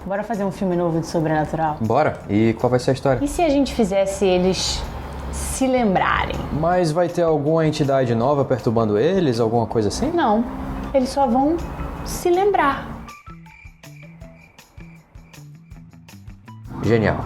Bora fazer um filme novo de sobrenatural? Bora? E qual vai ser a história? E se a gente fizesse eles se lembrarem? Mas vai ter alguma entidade nova perturbando eles? Alguma coisa assim? Não, eles só vão se lembrar. Genial.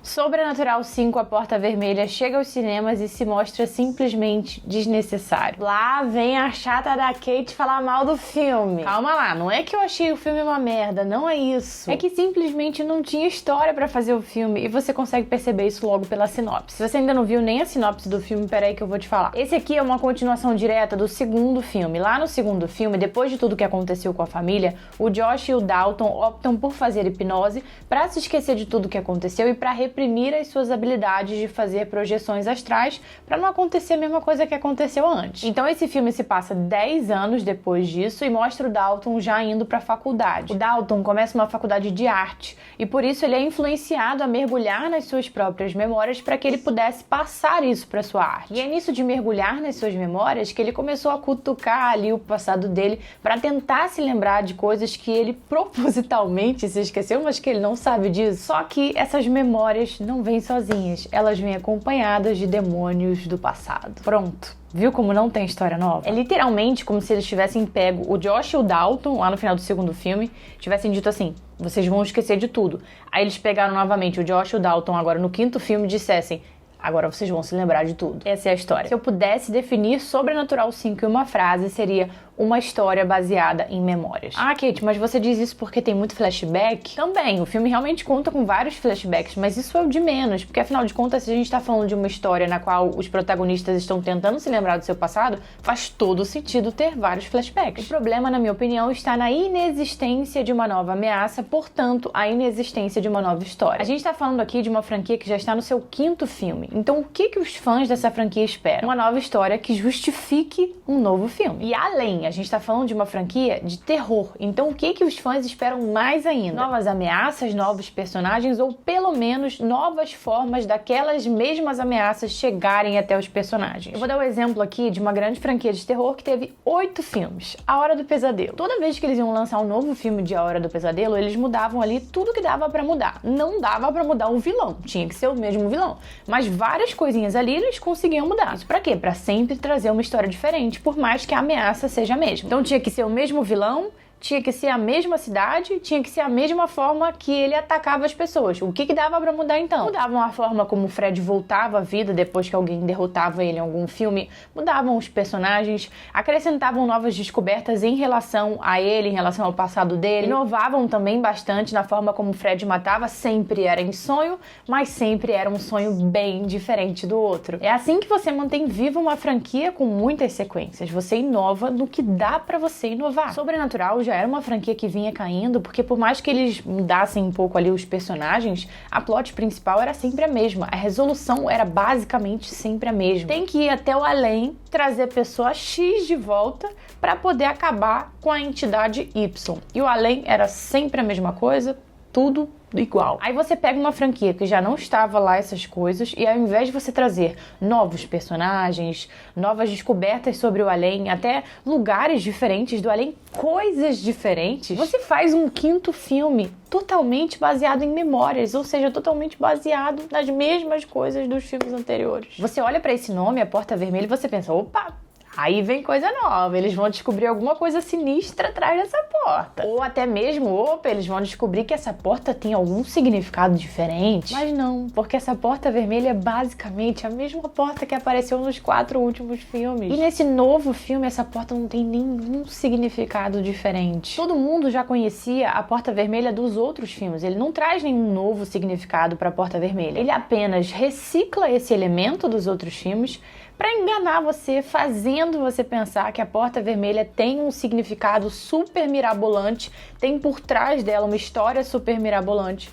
Sobrenatural 5, A Porta Vermelha, chega aos cinemas e se mostra simplesmente desnecessário. Lá vem a chata da Kate falar mal do filme. Calma lá, não é que eu achei o filme uma merda, não é isso. É que simplesmente não tinha história pra fazer o filme e você consegue perceber isso logo pela sinopse. Se você ainda não viu nem a sinopse do filme, peraí que eu vou te falar. Esse aqui é uma continuação direta do segundo filme. Lá no segundo filme, depois de tudo que aconteceu com a família, o Josh e o Dalton optam por fazer hipnose pra se esquecer de tudo que aconteceu e pra reprimir as suas habilidades de fazer projeções astrais para não acontecer a mesma coisa que aconteceu antes. Então esse filme se passa 10 anos depois disso e mostra o Dalton já indo para a faculdade. O Dalton começa uma faculdade de arte e por isso ele é influenciado a mergulhar nas suas próprias memórias para que ele pudesse passar isso para sua arte. E é nisso de mergulhar nas suas memórias que ele começou a cutucar ali o passado dele para tentar se lembrar de coisas que ele propositalmente se esqueceu, mas que ele não sabe disso. Só que essas memórias não vêm sozinhas, elas vêm acompanhadas de demônios do passado. Pronto. Viu como não tem história nova? É literalmente como se eles tivessem pego o Josh e o Dalton, lá no final do segundo filme, tivessem dito assim, vocês vão esquecer de tudo. Aí eles pegaram novamente o Josh e o Dalton agora no quinto filme e dissessem, agora vocês vão se lembrar de tudo. Essa é a história. Se eu pudesse definir Sobrenatural 5 em uma frase, seria uma história baseada em memórias. Ah, Kate, mas você diz isso porque tem muito flashback? Também, o filme realmente conta com vários flashbacks, mas isso é o de menos, porque afinal de contas, se a gente tá falando de uma história na qual os protagonistas estão tentando se lembrar do seu passado, faz todo sentido ter vários flashbacks. O problema, na minha opinião, está na inexistência de uma nova ameaça, portanto, a inexistência de uma nova história. A gente tá falando aqui de uma franquia que já está no seu quinto filme, então o que os fãs dessa franquia esperam? Uma nova história que justifique um novo filme. E além, a gente tá falando de uma franquia de terror, então o que os fãs esperam mais ainda? Novas ameaças, novos personagens ou pelo menos novas formas daquelas mesmas ameaças chegarem até os personagens. Eu vou dar um exemplo aqui de uma grande franquia de terror que teve 8 filmes, A Hora do Pesadelo. Toda vez que eles iam lançar um novo filme de A Hora do Pesadelo, eles mudavam ali tudo que dava pra mudar. Não dava pra mudar o vilão, tinha que ser o mesmo vilão, mas várias coisinhas ali eles conseguiam mudar. Isso pra quê? Pra sempre trazer uma história diferente, por mais que a ameaça seja a mesma. Então tinha que ser o mesmo vilão, tinha que ser a mesma cidade, tinha que ser a mesma forma que ele atacava as pessoas. O que dava pra mudar então? Mudavam a forma como o Fred voltava à vida depois que alguém derrotava ele em algum filme, mudavam os personagens, acrescentavam novas descobertas em relação a ele, em relação ao passado dele, inovavam também bastante na forma como o Fred matava, sempre era em sonho, mas sempre era um sonho bem diferente do outro. É assim que você mantém viva uma franquia com muitas sequências, você inova no que dá pra você inovar. Sobrenatural já era uma franquia que vinha caindo, porque por mais que eles mudassem um pouco ali os personagens, a plot principal era sempre a mesma, a resolução era basicamente sempre a mesma. Tem que ir até o além, trazer a pessoa X de volta para poder acabar com a entidade Y. E o além era sempre a mesma coisa, tudo igual. Aí você pega uma franquia que já não estava lá essas coisas e ao invés de você trazer novos personagens, novas descobertas sobre o além, até lugares diferentes do além, coisas diferentes, você faz um quinto filme totalmente baseado em memórias, ou seja, totalmente baseado nas mesmas coisas dos filmes anteriores. Você olha para esse nome, A Porta Vermelha, e você pensa, opa, aí vem coisa nova, eles vão descobrir alguma coisa sinistra atrás dessa porta. Ou até mesmo, opa, eles vão descobrir que essa porta tem algum significado diferente. Mas não, porque essa porta vermelha é basicamente a mesma porta que apareceu nos 4 últimos filmes. E nesse novo filme, essa porta não tem nenhum significado diferente. Todo mundo já conhecia a porta vermelha dos outros filmes, ele não traz nenhum novo significado para a porta vermelha. Ele apenas recicla esse elemento dos outros filmes para enganar você, fazendo você pensar que a porta vermelha tem um significado super mirabolante, tem por trás dela uma história super mirabolante.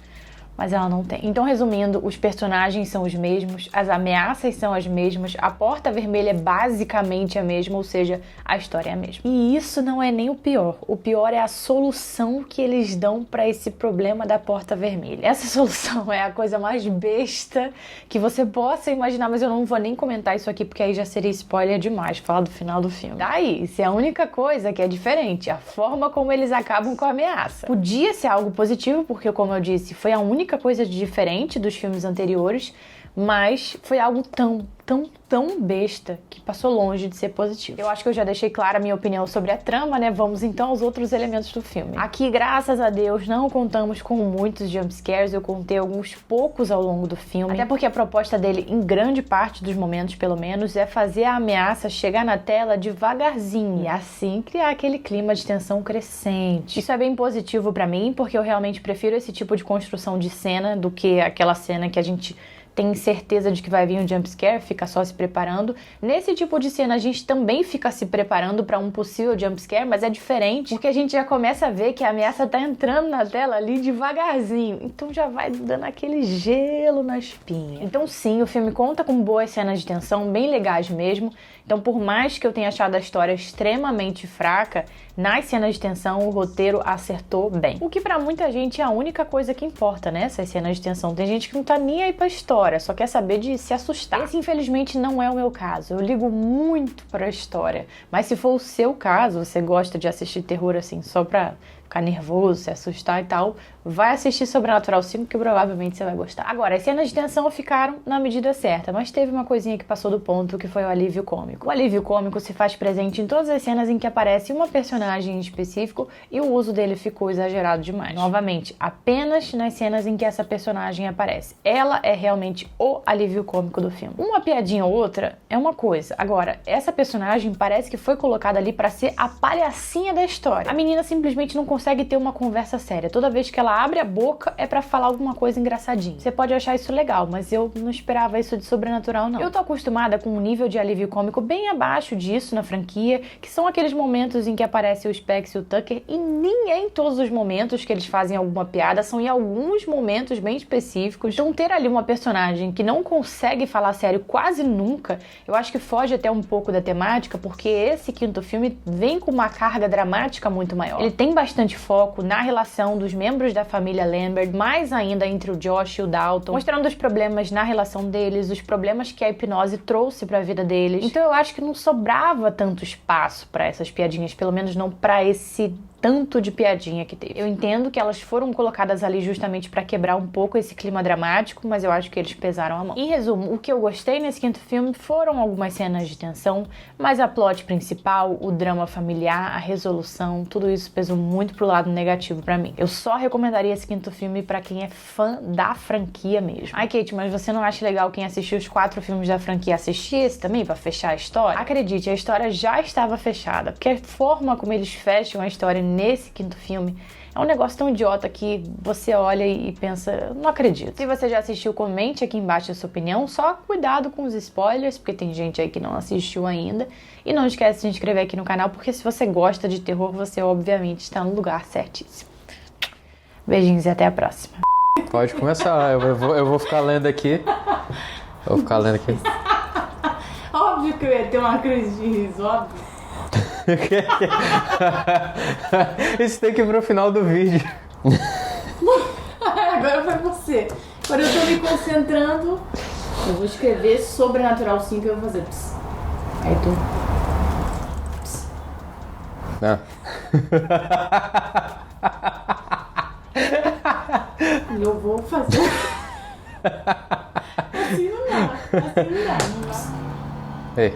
mas ela não tem. Então, resumindo, os personagens são os mesmos, as ameaças são as mesmas, a Porta Vermelha é basicamente a mesma, ou seja, a história é a mesma. E isso não é nem o pior é a solução que eles dão para esse problema da Porta Vermelha. Essa solução é a coisa mais besta que você possa imaginar, mas eu não vou nem comentar isso aqui, porque aí já seria spoiler demais, falar do final do filme. Daí, isso é a única coisa que é diferente, a forma como eles acabam com a ameaça. Podia ser algo positivo, porque, como eu disse, foi a única coisa diferente dos filmes anteriores, mas foi algo tão besta que passou longe de ser positivo. Eu acho que eu já deixei clara a minha opinião sobre a trama, né? Vamos então aos outros elementos do filme. Aqui, graças a Deus, não contamos com muitos jumpscares, eu contei alguns poucos ao longo do filme, até porque a proposta dele, em grande parte dos momentos pelo menos, é fazer a ameaça chegar na tela devagarzinho e assim criar aquele clima de tensão crescente. Isso é bem positivo pra mim, porque eu realmente prefiro esse tipo de construção de cena do que aquela cena que a gente tem certeza de que vai vir um jumpscare, fica só se preparando. Nesse tipo de cena a gente também fica se preparando para um possível jumpscare, mas é diferente, porque a gente já começa a ver que a ameaça tá entrando na tela ali devagarzinho, então já vai dando aquele gelo na espinha. Então sim, o filme conta com boas cenas de tensão, bem legais mesmo, então por mais que eu tenha achado a história extremamente fraca, nas cenas de tensão o roteiro acertou bem. O que pra muita gente é a única coisa que importa, né? Essas cenas de tensão. Tem gente que não tá nem aí pra história, só quer saber de se assustar. Esse, infelizmente, não é o meu caso. Eu ligo muito pra história. Mas se for o seu caso, você gosta de assistir terror assim só pra ficar nervoso, se assustar e tal, vai assistir Sobrenatural 5 que provavelmente você vai gostar. Agora, as cenas de tensão ficaram na medida certa, mas teve uma coisinha que passou do ponto, que foi o alívio cômico. O alívio cômico se faz presente em todas as cenas em que aparece uma personagem em específico e o uso dele ficou exagerado demais. Novamente, apenas nas cenas em que essa personagem aparece. Ela é realmente o alívio cômico do filme. Uma piadinha ou outra é uma coisa. Agora, essa personagem parece que foi colocada ali pra ser a palhacinha da história. A menina simplesmente não consegue ter uma conversa séria. Toda vez que ela abre a boca é pra falar alguma coisa engraçadinha. Você pode achar isso legal, mas eu não esperava isso de Sobrenatural, não. Eu tô acostumada com um nível de alívio cômico bem abaixo disso na franquia, que são aqueles momentos em que aparece o Specs e o Tucker, e nem é em todos os momentos que eles fazem alguma piada, são em alguns momentos bem específicos. Então ter ali uma personagem que não consegue falar sério quase nunca, eu acho que foge até um pouco da temática, porque esse quinto filme vem com uma carga dramática muito maior. Ele tem bastante foco na relação dos membros da família Lambert, mais ainda entre o Josh e o Dalton, mostrando os problemas na relação deles, os problemas que a hipnose trouxe pra vida deles. Então eu acho que não sobrava tanto espaço pra essas piadinhas, pelo menos não pra esse tanto de piadinha que teve. Eu entendo que elas foram colocadas ali justamente pra quebrar um pouco esse clima dramático, mas eu acho que eles pesaram a mão. Em resumo, o que eu gostei nesse quinto filme foram algumas cenas de tensão, mas a plot principal, o drama familiar, a resolução, tudo isso pesou muito pro lado negativo pra mim. Eu só recomendaria esse quinto filme pra quem é fã da franquia mesmo. Ai, Kate, mas você não acha legal quem assistiu os 4 filmes da franquia assistir esse também pra fechar a história? Acredite, a história já estava fechada, porque a forma como eles fecham a história nesse quinto filme é um negócio tão idiota que você olha e pensa, não acredito. Se você já assistiu, comente aqui embaixo a sua opinião, só cuidado com os spoilers, porque tem gente aí que não assistiu ainda, e não esquece de se inscrever aqui no canal, porque se você gosta de terror, você obviamente está no lugar certíssimo. Beijinhos e até a próxima. Pode começar, eu vou ficar lendo aqui. Eu vou ficar lendo aqui. Óbvio que eu ia ter uma crise de riso, óbvio. Isso tem que ir pro final do vídeo. Agora vai você. Agora eu tô me concentrando. Eu vou escrever Sobrenatural 5 e eu vou fazer ps. Aí tu ps. Ah. Eu vou fazer. Assim não dá. Assim não dá. Não dá. Ei.